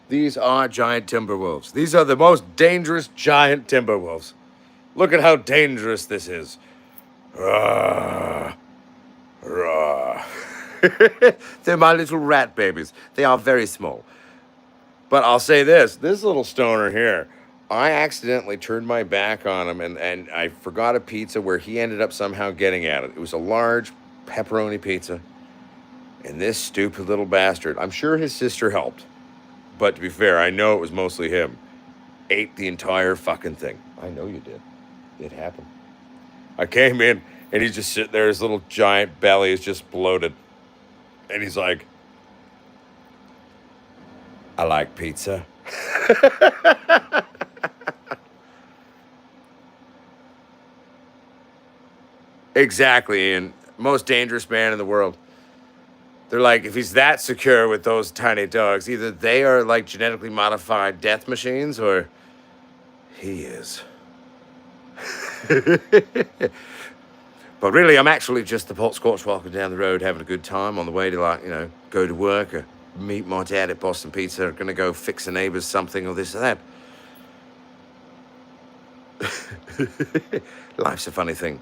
These are giant timber wolves. These are the most dangerous giant timber wolves. Look at how dangerous this is. Rah, rah. They're my little rat babies. They are very small. But I'll say this little stoner here, I accidentally turned my back on him and I forgot a pizza where he ended up somehow getting at it. It was a large pepperoni pizza. And this stupid little bastard, I'm sure his sister helped. But to be fair, I know it was mostly him. Ate the entire fucking thing. I know you did. It happened. I came in and he's just sitting there. His little giant belly is just bloated. And he's like, "I like pizza." Exactly. And most dangerous man in the world. They're like, if he's that secure with those tiny dogs, either they are like genetically modified death machines or he is. But really, I'm actually just the Potsquatch walking down the road having a good time on the way to, like, go to work or meet my dad at Boston Pizza, or gonna go fix a neighbor's something or this or that. Life's a funny thing.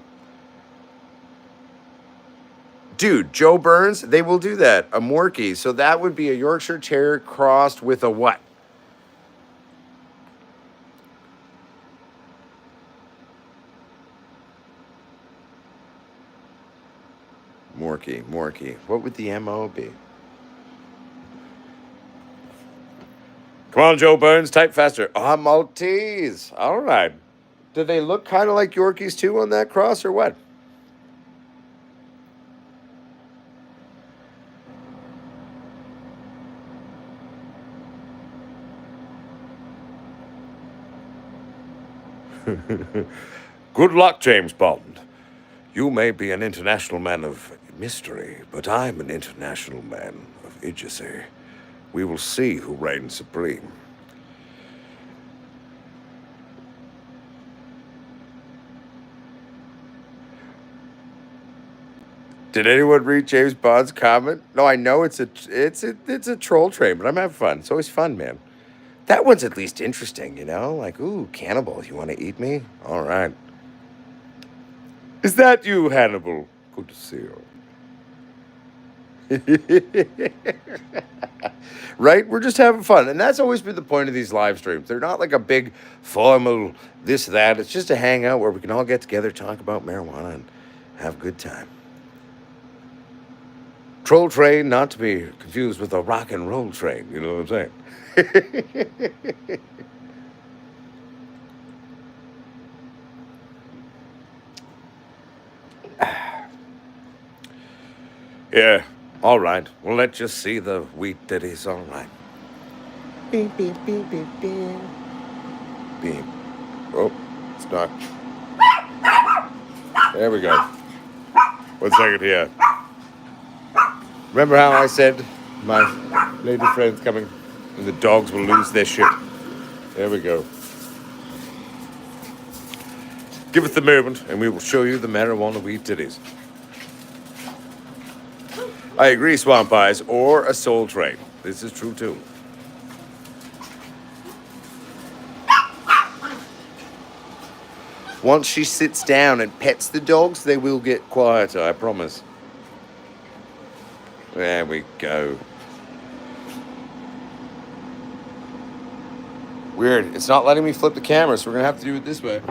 Dude, Joe Burns, they will do that. A Morkie. So that would be a Yorkshire Terrier crossed with a what? Morkie. What would the MO be? Come on, Joe Burns, type faster. Ah, Maltese. All right. Do they look kind of like Yorkies too on that cross or what? Good luck, James Bond. You may be an international man of mystery, but I'm an international man of idiocy. We will see who reigns supreme. Did anyone read James Bond's comment? No, I know it's a troll train, but I'm having fun. It's always fun, man. That one's at least interesting, you know? Like, ooh, cannibal, you want to eat me? All right. Is that you, Hannibal? Good to see you. Right? We're just having fun. And that's always been the point of these live streams. They're not like a big formal this, that. It's just a hangout where we can all get together, talk about marijuana, and have a good time. Troll train, not to be confused with a rock and roll train. You know what I'm saying? Yeah, all right. Well, let's just see the wheat that is all right. Beep, beep, beep, beep, beep. Beep. Oh, it's not. There we go. 1 second here. Remember how I said my lady friend's coming and the dogs will lose their shit? There we go. Give us the moment and we will show you the marijuana wheat titties. I agree, swamp eyes or a soul train. This is true too. Once she sits down and pets the dogs, they will get quieter, I promise. There we go. Weird. It's not letting me flip the camera, so we're going to have to do it this way.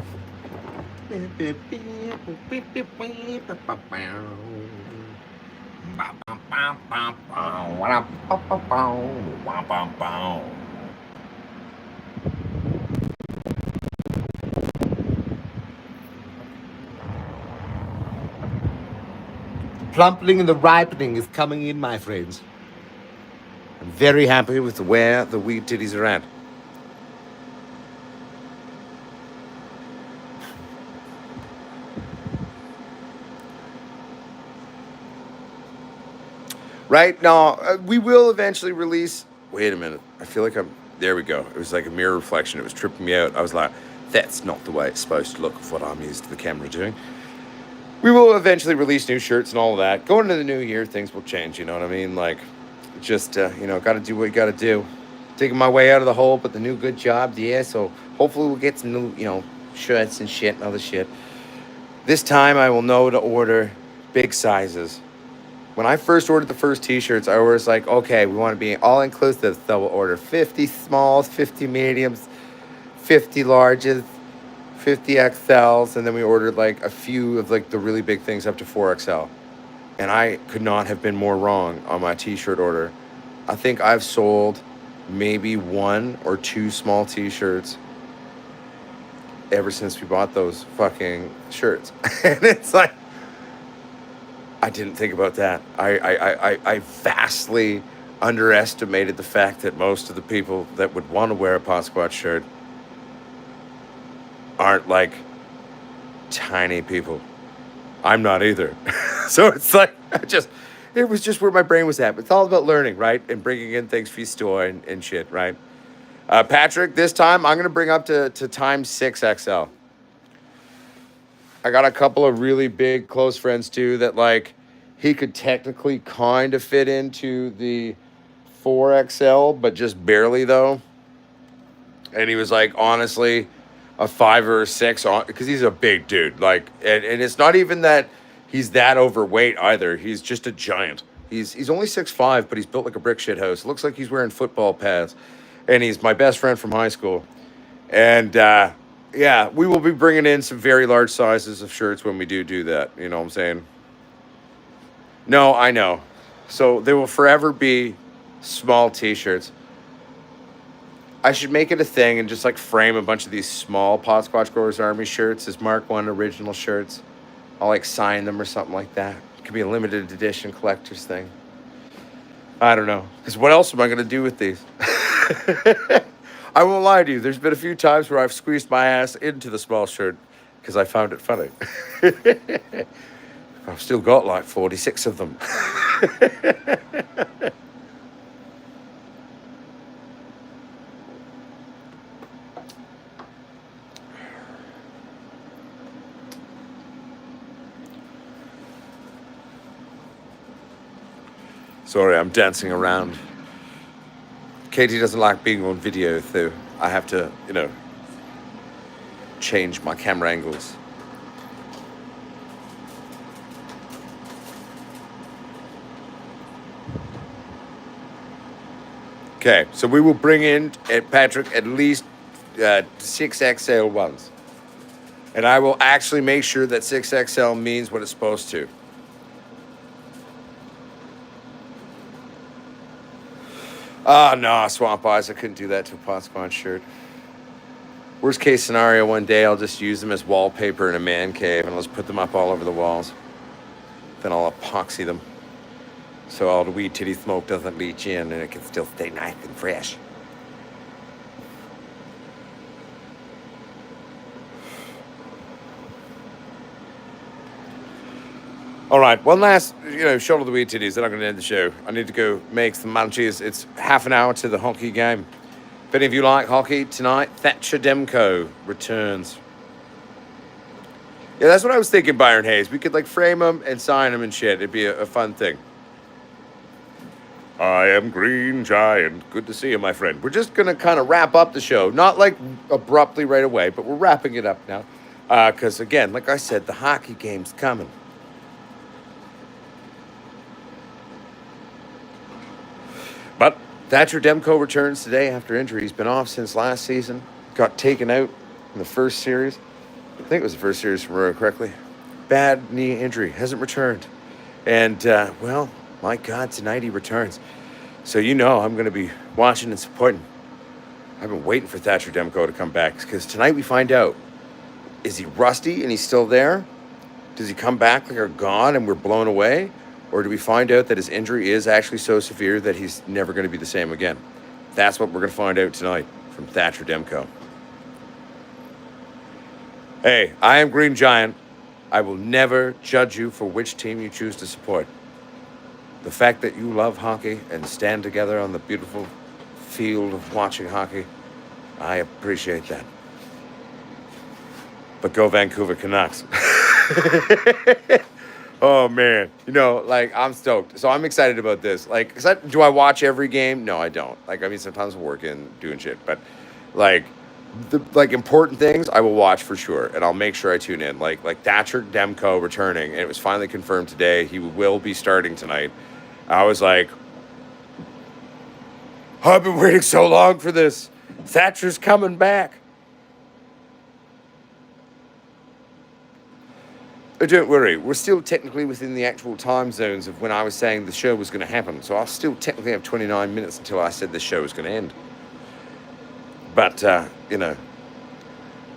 Plumping and the ripening is coming in, my friends. I'm very happy with where the wheat titties are at. Right now, we will eventually release. Wait a minute. I feel like I'm. There we go. It was like a mirror reflection. It was tripping me out. I was like, that's not the way it's supposed to look of what I'm used to the camera doing. We will eventually release new shirts and all of that. Going into the new year, things will change. You know what I mean? Like, just, got to do what you got to do. Taking my way out of the hole, but the new good job, yeah. So hopefully we'll get some new, shirts and shit and other shit. This time I will know to order big sizes. When I first ordered the first t-shirts, I was like, okay, we want to be all inclusive. So we'll order 50 smalls, 50 mediums, 50 larges, 50 XLs, and then we ordered like a few of like the really big things up to 4XL. And I could not have been more wrong on my t-shirt order. I think I've sold maybe 1 or 2 small t-shirts ever since we bought those fucking shirts. And it's like, I didn't think about that. I vastly underestimated the fact that most of the people that would want to wear a Potsquatch shirt aren't like tiny people. I'm not either. So it's like, it was just where my brain was at. It's all about learning, right? And bringing in things for your store and shit, right? Patrick, this time I'm going to bring up to times 6XL. I got a couple of really big close friends too that like he could technically kind of fit into the 4XL, but just barely though. And he was like, honestly, a 5 or a 6 on, because he's a big dude. Like, and it's not even that he's that overweight either. He's just a giant. He's only 6'5", but he's built like a brick shit house. Looks like he's wearing football pads. And he's my best friend from high school. And yeah, we will be bringing in some very large sizes of shirts when we do that. You know what I'm saying? No, I know. So there will forever be small t-shirts. I should make it a thing and just like frame a bunch of these small Potsquatch Growers Army shirts as Mark 1 original shirts. I'll like sign them or something like that. It could be a limited edition collector's thing. I don't know. Because what else am I going to do with these? I won't lie to you. There's been a few times where I've squeezed my ass into the small shirt because I found it funny. I've still got like 46 of them. Sorry, I'm dancing around. Katie doesn't like being on video, so I have to, change my camera angles. Okay, so we will bring in, Patrick, at least 6XL ones. And I will actually make sure that 6XL means what it's supposed to. Oh, no, Swamp Eyes. I couldn't do that to a Potsquatch shirt. Worst case scenario, one day I'll just use them as wallpaper in a man cave and I'll just put them up all over the walls. Then I'll epoxy them so all the weed titty smoke doesn't leach in and it can still stay nice and fresh. All right, one last, shot of the weed titties, then I'm going to end the show. I need to go make some munchies. It's half an hour to the hockey game. If any of you like hockey tonight, Thatcher Demko returns. Yeah, that's what I was thinking, Byron Hayes. We could frame him and sign him and shit. It'd be a fun thing. I am Green Giant. Good to see you, my friend. We're just going to kind of wrap up the show. Not abruptly right away, but we're wrapping it up now. Because, again, like I said, the hockey game's coming. But Thatcher Demko returns today after injury. He's been off since last season. Got taken out in the first series. I think it was the first series, if I remember correctly. Bad knee injury. Hasn't returned. And, my God, tonight he returns. So I'm going to be watching and supporting. I've been waiting for Thatcher Demko to come back. Because tonight we find out, is he rusty and he's still there? Does he come back like a god and we're blown away? Or do we find out that his injury is actually so severe that he's never going to be the same again? That's what we're going to find out tonight from Thatcher Demko. Hey, I am Green Giant. I will never judge you for which team you choose to support. The fact that you love hockey and stand together on the beautiful field of watching hockey, I appreciate that. But go Vancouver Canucks. Oh, man. I'm stoked. So I'm excited about this. Do I watch every game? No, I don't. Sometimes I'm working, doing shit. But, important things, I will watch for sure. And I'll make sure I tune in. Like Thatcher Demko returning. And it was finally confirmed today. He will be starting tonight. I was like, I've been waiting so long for this. Thatcher's coming back. Don't worry, we're still technically within the actual time zones of when I was saying the show was going to happen. So I'll still technically have 29 minutes until I said the show was going to end. But,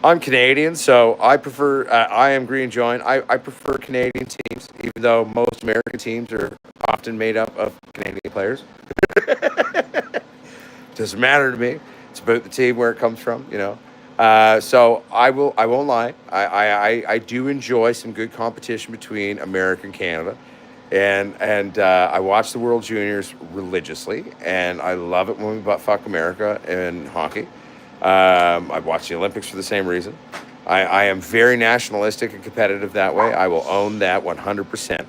I'm Canadian, so I prefer, I am Green Giant. I prefer Canadian teams, even though most American teams are often made up of Canadian players. Doesn't matter to me. It's about the team, where it comes from, So I won't lie. I do enjoy some good competition between America and Canada, and I watch the World Juniors religiously, and I love it when we butt fuck America in hockey. I watch the Olympics for the same reason. I am very nationalistic and competitive that way. I will own that 100%.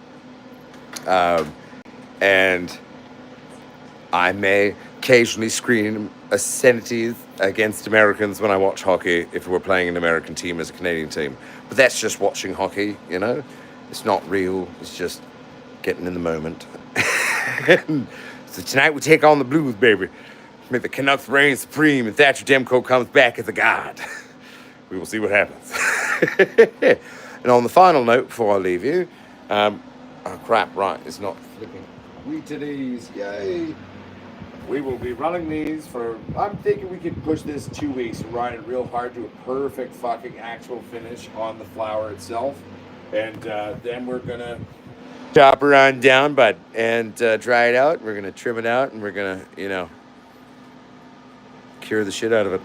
And I may occasionally scream obscenities against Americans when I watch hockey if we're playing an American team as a Canadian team. But that's just watching hockey, It's not real. It's just getting in the moment. So tonight we take on the Blues, baby. May the Canucks reign supreme and Thatcher Demko comes back as a god. We will see what happens. And on the final note, before I leave you, oh crap, right, it's not flipping. We to these, yay. We will be running these for, I'm thinking we could push this 2 weeks and ride it real hard to a perfect fucking actual finish on the flower itself. And then we're going to chop her on down, and dry it out. We're going to trim it out, and we're going to, cure the shit out of it.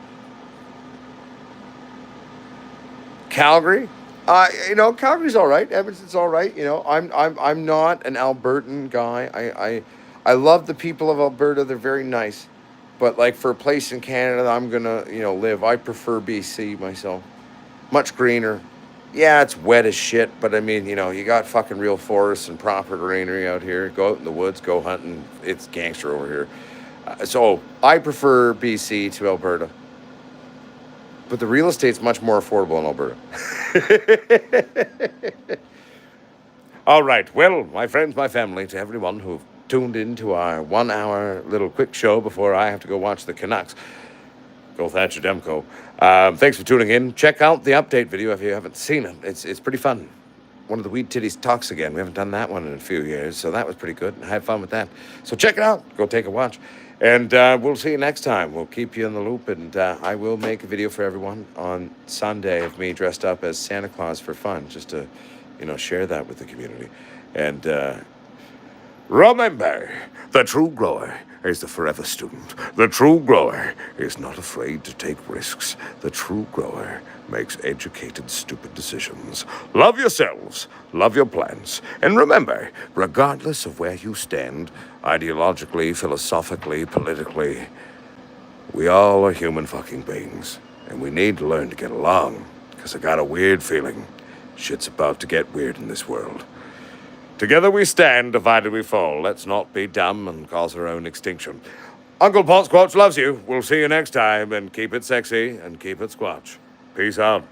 Calgary, Calgary's all right. Edmonton's all right. I'm not an Albertan guy. I love the people of Alberta. They're very nice. But for a place in Canada I'm gonna, live, I prefer BC myself. Much greener, Yeah, it's wet as shit, but I mean, you got fucking real forests and proper greenery out here. Go out in the woods, go hunting. It's gangster over here. So I prefer BC to Alberta, but the real estate's much more affordable in Alberta. All right. Well, my friends, my family, to everyone who've tuned into our 1 hour little quick show before I have to go watch the Canucks. Go Thatcher Demko. Thanks for tuning in. Check out the update video if you haven't seen it. It's pretty fun. One of the Weed Titties talks again. We haven't done that one in a few years, so that was pretty good. I had fun with that. So check it out. Go take a watch. And we'll see you next time. We'll keep you in the loop, and I will make a video for everyone on Sunday of me dressed up as Santa Claus for fun, just to, share that with the community. And remember, the true grower is the forever student. The true grower is not afraid to take risks. The true grower makes educated, stupid decisions. Love yourselves, love your plants, and remember, regardless of where you stand, ideologically, philosophically, politically, we all are human fucking beings, and we need to learn to get along, because I got a weird feeling shit's about to get weird in this world. Together we stand, divided we fall. Let's not be dumb and cause our own extinction. Uncle Potsquatch loves you. We'll see you next time, and keep it sexy and keep it squatch. Peace out.